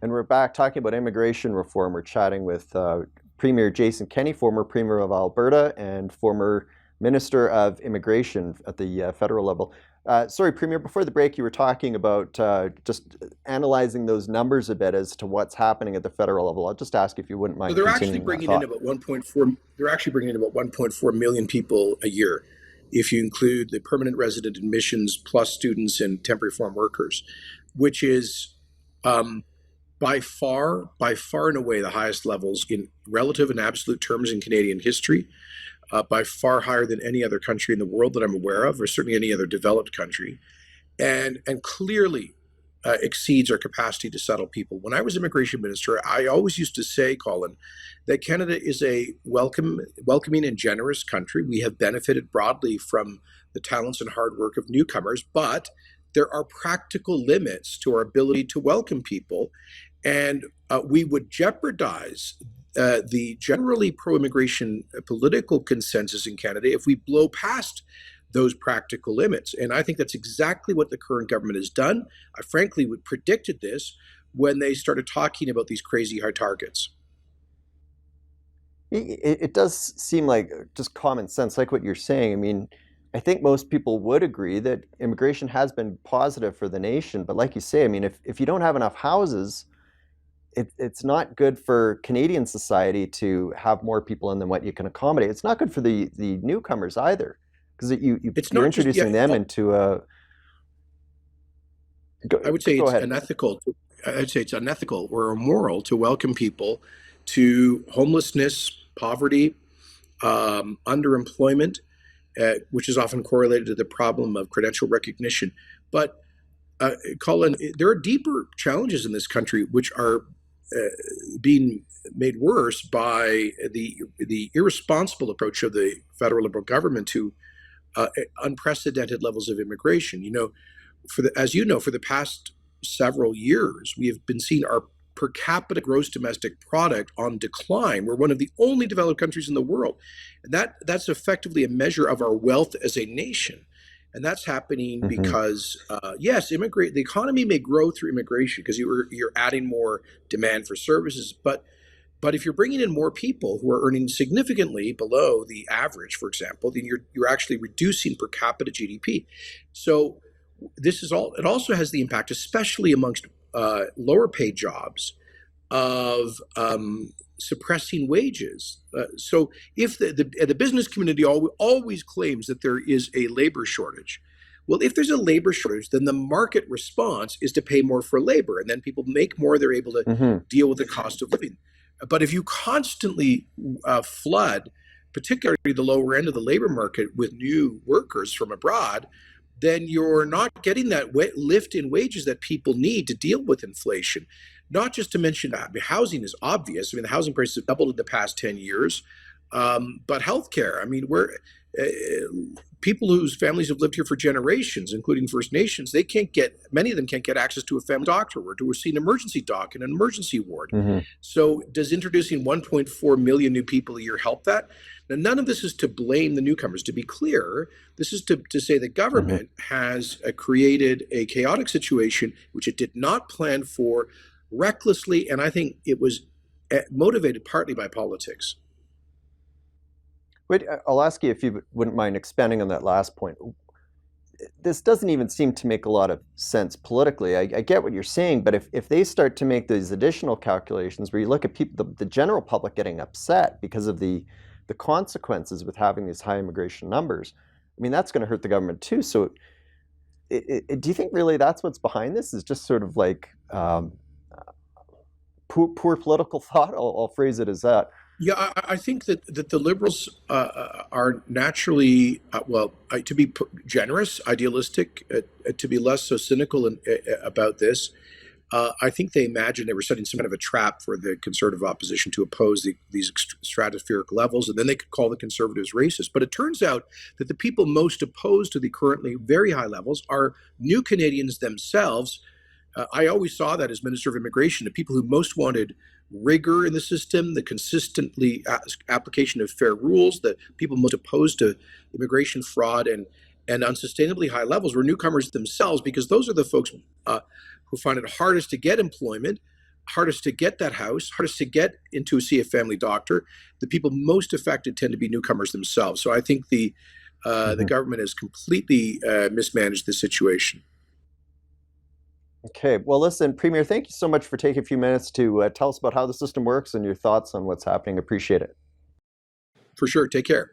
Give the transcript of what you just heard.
And we're back talking about immigration reform. We're chatting with Premier Jason Kenney, former Premier of Alberta and former Minister of Immigration at the federal level. Sorry, Premier, before the break, you were talking about just analyzing those numbers a bit as to what's happening at the federal level. I'll just ask if you wouldn't So mind they're actually continuing that bringing in thought. about 1.4. They're actually bringing in about 1.4 million people a year, if you include the permanent resident admissions plus students and temporary foreign workers, which is um, by far and away the highest levels in relative and absolute terms in Canadian history. By far higher than any other country in the world that I'm aware of, or certainly any other developed country, and clearly exceeds our capacity to settle people. When I was immigration minister, I always used to say, Colin, that Canada is a welcoming and generous country. We have benefited broadly from the talents and hard work of newcomers, but there are practical limits to our ability to welcome people, and we would jeopardize the generally pro-immigration political consensus in Canada if we blow past those practical limits. And I think that's exactly what the current government has done. I frankly would predicted this when they started talking about these crazy high targets. It does seem like just common sense, like what you're saying. I mean, I think most people would agree that immigration has been positive for the nation. But like you say, I mean, if you don't have enough houses, it's not good for Canadian society to have more people in than what you can accommodate. It's not good for the newcomers either, because It's you're not just, yeah, introducing them into a I would say go it's ahead. unethical. I'd say it's unethical or immoral to welcome people to homelessness, poverty, underemployment, which is often correlated to the problem of credential recognition. But Colin, there are deeper challenges in this country which are being made worse by the irresponsible approach of the federal Liberal government to unprecedented levels of immigration. You know, as you know, for the past several years, we have been seeing our per capita gross domestic product on decline. We're one of the only developed countries in the world, and that's effectively a measure of our wealth as a nation. And that's happening Hmm. because, yes, immigrate. The economy may grow through immigration because you're adding more demand for services, but if you're bringing in more people who are earning significantly below the average, for example, then you're actually reducing per capita GDP. So this is all. It also has the impact, especially amongst lower paid jobs, of suppressing wages. So if the business community always claims that there is a labor shortage, well, if there's a labor shortage, then the market response is to pay more for labor, and then people make more. They're able to Hmm. deal with the cost of living. But if you constantly flood, particularly the lower end of the labor market, with new workers from abroad, then you're not getting that lift in wages that people need to deal with inflation. Not just to mention that, I mean, housing is obvious. I mean, the housing prices have doubled in the past 10 years. But healthcare, I mean, uh, people whose families have lived here for generations, including First Nations, they can't get, many of them can't get access to a family doctor or to see an emergency doc in an emergency ward. Hmm. So does introducing 1.4 million new people a year help that? Now, none of this is to blame the newcomers. To be clear, this is to say the Hmm. government has created a chaotic situation which it did not plan for recklessly, and I think it was motivated partly by politics. Wait, I'll ask you if you wouldn't mind expanding on that last point. This doesn't even seem to make a lot of sense politically. I get what you're saying, but if they start to make these additional calculations where you look at people, the general public getting upset because of the consequences with having these high immigration numbers, I mean, that's going to hurt the government too. So do you think really that's what's behind this? Is just sort of like poor political thought? I'll phrase it as that. Yeah, I think that the liberals are naturally, to be generous, idealistic, to be less so cynical about this. I think they imagined they were setting some kind of a trap for the conservative opposition to oppose these stratospheric levels, and then they could call the conservatives racist. But it turns out that the people most opposed to the currently very high levels are new Canadians themselves. I always saw that as Minister of Immigration, the people who most wanted rigor in the system, the consistently application of fair rules, the people most opposed to immigration fraud and unsustainably high levels were newcomers themselves, because those are the folks who find it hardest to get employment, hardest to get that house, hardest to get into see a family doctor. The people most affected tend to be newcomers themselves. So I think the government has completely mismanaged the situation. Okay, well, listen, Premier, thank you so much for taking a few minutes to tell us about how the system works and your thoughts on what's happening. Appreciate it. For sure. Take care.